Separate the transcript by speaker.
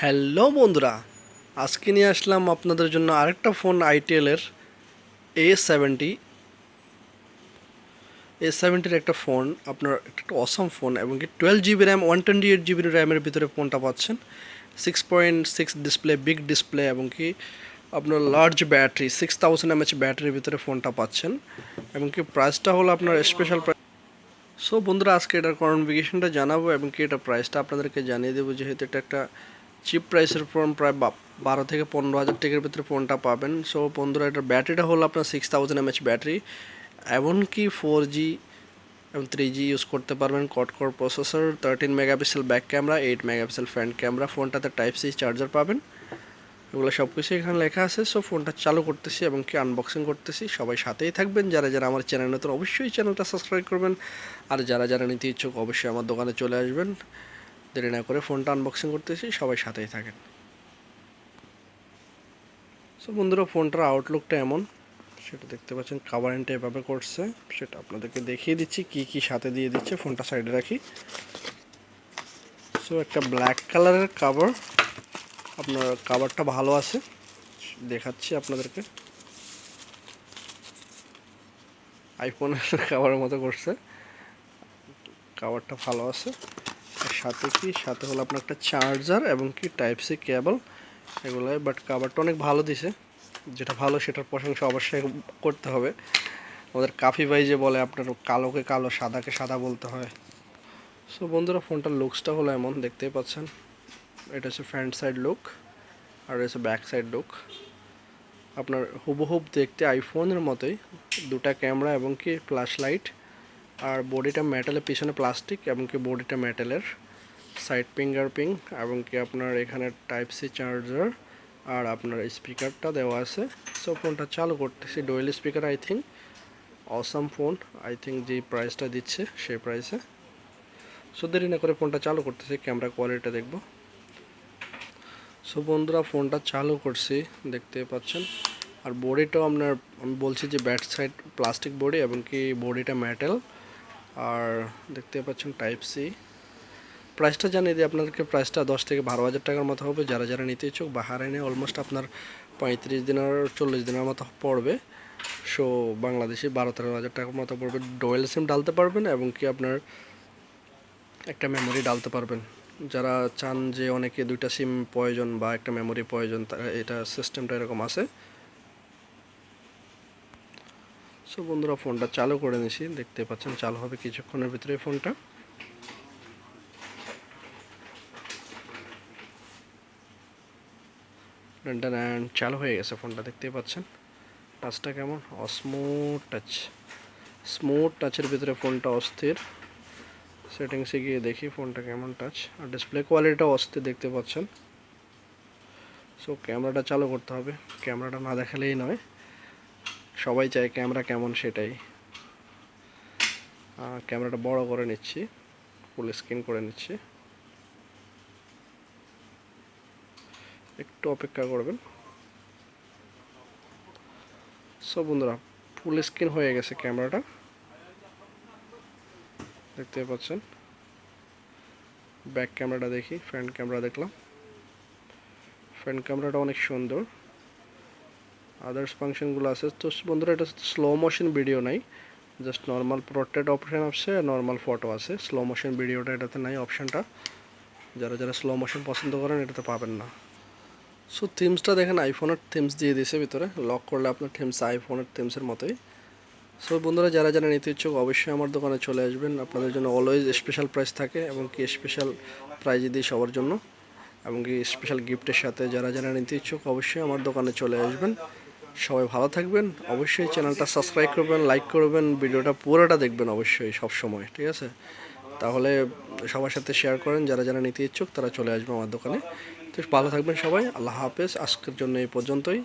Speaker 1: Hello বন্ধুরা, আজকে নিয়ে আসলাম আপনাদের জন্য আরেকটা ফোন আইটেলের A70 A70-র একটা ফোন। আপনার একটা অসাম ফোন এবং কি 12 GB র্যাম 128 GB র্যামের ভিতরে ফোনটা পাচ্ছেন। 6.6 ডিসপ্লে, বিগ ডিসপ্লে এবং কি আপনার লার্জ ব্যাটারি 6000 mAh ব্যাটারির ভিতরে ফোনটা পাচ্ছেন এবং কি প্রাইসটা হলো আপনার স্পেশাল প্রাইস। সো বন্ধুরা, আজকে এটার কনফিগারেশনটা জানাবো এবং কি এটা প্রাইসটা আপনাদেরকে জানিয়ে দেবো, যেহেতু এটা একটা চিপ প্রাইসের ফোন, প্রায় 12 থেকে 15 হাজার টাকার ভিতরে ফোনটা পাবেন। সো বন্ধুরা, এটার ব্যাটারিটা হলো আপনার 6000 mAh ব্যাটারি, এমনকি 4G এবং 3G ইউজ করতে পারবেন। Code processor, 13 megapixel back camera, 8 megapixel front camera, ফোনটাতে টাইপ-সি চার্জার পাবেন। এগুলো সব কিছু এখানে লেখা আছে। সো ফোনটা চালু করতেছি এবং কি আনবক্সিং করতেছি। সবাই সাথেই থাকবেন। যারা যারা আমার চ্যানেল নতুন, অবশ্যই চ্যানেলটা সাবস্ক্রাইব করবেন। আর যারা যারা নিতে ইচ্ছুক, অবশ্যই আমার দোকানে চলে আসবেন। দেরি না করে ফোনটা আনবক্সিং করতেছি, সবাই সাথেই থাকেন। সো বন্ধুরা, ফোনটার আউটলুকটা এমন, সেটা দেখতে পাচ্ছেন। কাভারিংটা এভাবে করছে, সেটা আপনাদেরকে দেখিয়ে দিচ্ছি কি কি সাথে দিয়ে দিচ্ছে। ফোনটা সাইডে রাখি। সো একটা ব্ল্যাক কালারের কাভার, আপনার কাভারটা ভালো আছে, দেখাচ্ছি আপনাদেরকে। আইফোনের কাভারের মতো করছে, কাভারটা ভালো আছে। আর সাথে কি, সাথে হলো আপনার একটা চার্জার এবং কি টাইপ-সি কেবল এগুলো। বাট কাভারটা অনেক ভালো দিছে, যেটা ভালো সেটার প্রশংসা অবশ্যই করতে হবে। আমাদের কাফি ভাই যে বলে, আপনার কালোকে কালো, সাদাকে সাদা বলতে হয়। সো বন্ধুরা, ফোনটার লুকসটা হলো এমন, দেখতেই পাচ্ছেন। এটা হচ্ছে ফ্রন্ট সাইড লুক আর হচ্ছে ব্যাক সাইড লুক। আপনার হুবহুব দেখতে আইফোনের মতোই, দুটা ক্যামেরা এবং কি ফ্ল্যাশ লাইট। আর বডিটা মেটালের, পিছনে প্লাস্টিক এবং কি বডিটা মেটালের। সাইড ফিঙ্গারপ্রিং এবং কি আপনার এখানে টাইপ-সি চার্জার আর আপনার স্পিকারটা দেওয়া আছে। সো ফোনটা চালু করতেছি। Dual speaker, I think awesome phone. I think যে প্রাইসটা দিচ্ছে সেই প্রাইসে। সো দেরি না করে ফোনটা চালু করতেছি, ক্যামেরা কোয়ালিটিটা দেখব। সো বন্ধুরা, ফোনটা চালু করছি, দেখতে পাচ্ছেন। আর বডিটাও আপনার, আমি বলছি যে ব্যাক সাইড প্লাস্টিক বডি এবং কি বডিটা মেটাল। আর দেখতে পাচ্ছেন টাইপ-সি। প্রাইসটা জানিয়ে দিই আপনাদেরকে, প্রাইসটা 10 থেকে 12 হাজার টাকার মতো হবে। যারা যারা নিতে ইচ্ছুক, বাহারাইনে অলমোস্ট আপনার 35 দিন আর 40 দিনের মতো পড়বে। সো বাংলাদেশে 12-13 হাজার টাকার মতো পড়বে। ডুয়েল সিম ডালতে পারবেন এবং কি আপনার একটা মেমোরি ডালতে পারবেন। যারা চান যে অনেকে দুইটা সিম প্রয়োজন বা একটা মেমোরি প্রয়োজন, তারা এটা সিস্টেমটা এরকম আছে। সো বন্ধুরা, ফোনটা চালু করে নিছি, দেখতে পাচ্ছেন চালু হবে কিছুক্ষণের ভিতরে ফোনটা। চালু হয়ে গেছে ফোনটা, দেখতেই পাচ্ছেন। টাচটা কেমন, স্মুথ টাচ। স্মুথ টাচের ভিতরে ফোনটা অস্থির। সেটিংসে গিয়ে দেখি ফোনটা কেমন টাচ। আর ডিসপ্লে কোয়ালিটিটাও অস্থির, দেখতে পাচ্ছেন। সো ক্যামেরাটা চালু করতে হবে, ক্যামেরাটা না দেখালেই নয়। সবাই চায় ক্যামেরা কেমন, সেটাই। ক্যামেরাটা বড় করে নিচ্ছি, ফুল স্ক্রিন করে নিচ্ছি। একটু অপেক্ষা করবেন। সো বন্ধুরা, ফুল স্ক্রিন হয়ে গেছে ক্যামেরাটা, দেখতে পাচ্ছেন। ব্যাক ক্যামেরাটা দেখি, ফ্রন্ট ক্যামেরা দেখলাম। ফ্রন্ট ক্যামেরাটা অনেক সুন্দর। আদার্স ফাংশনগুলো আছে। তো বন্ধুরা, এটা স্লো মোশন ভিডিও নাই, জাস্ট নর্মাল পোর্ট্রেট অপশন আছে, নর্মাল ফটো আছে। স্লো মোশন ভিডিওটা এটাতে নাই অপশানটা। যারা যারা স্লো মোশন পছন্দ করেন, এটাতে পাবেন না। সো থিমসটা দেখেন, আইফোনের থিমস দিয়ে দিয়েছে ভিতরে। লক করলে আপনার থিমস আইফোনের থিমসের মতোই। সো বন্ধুরা, যারা যারা নিতে ইচ্ছুক, অবশ্যই আমার দোকানে চলে আসবেন। আপনাদের জন্য অলওয়েজ স্পেশাল প্রাইস থাকে এবং কি স্পেশাল প্রাইজ দিই সবার জন্য এবং কি স্পেশাল গিফটের সাথে। যারা যারা নিতে ইচ্ছুক, অবশ্যই আমার দোকানে চলে আসবেন। সবাই ভালো থাকবেন। অবশ্যই চ্যানেলটা সাবস্ক্রাইব করবেন, লাইক করবেন, ভিডিওটা পুরোটা দেখবেন অবশ্যই সব সময়, ঠিক আছে? তাহলে সবার সাথে শেয়ার করেন। যারা যারা নিতে ইচ্ছুক, তারা চলে আসবে আমার দোকানে। তো ভালো থাকবেন সবাই। আল্লাহ হাফেজ। আজকের জন্য এই পর্যন্তই।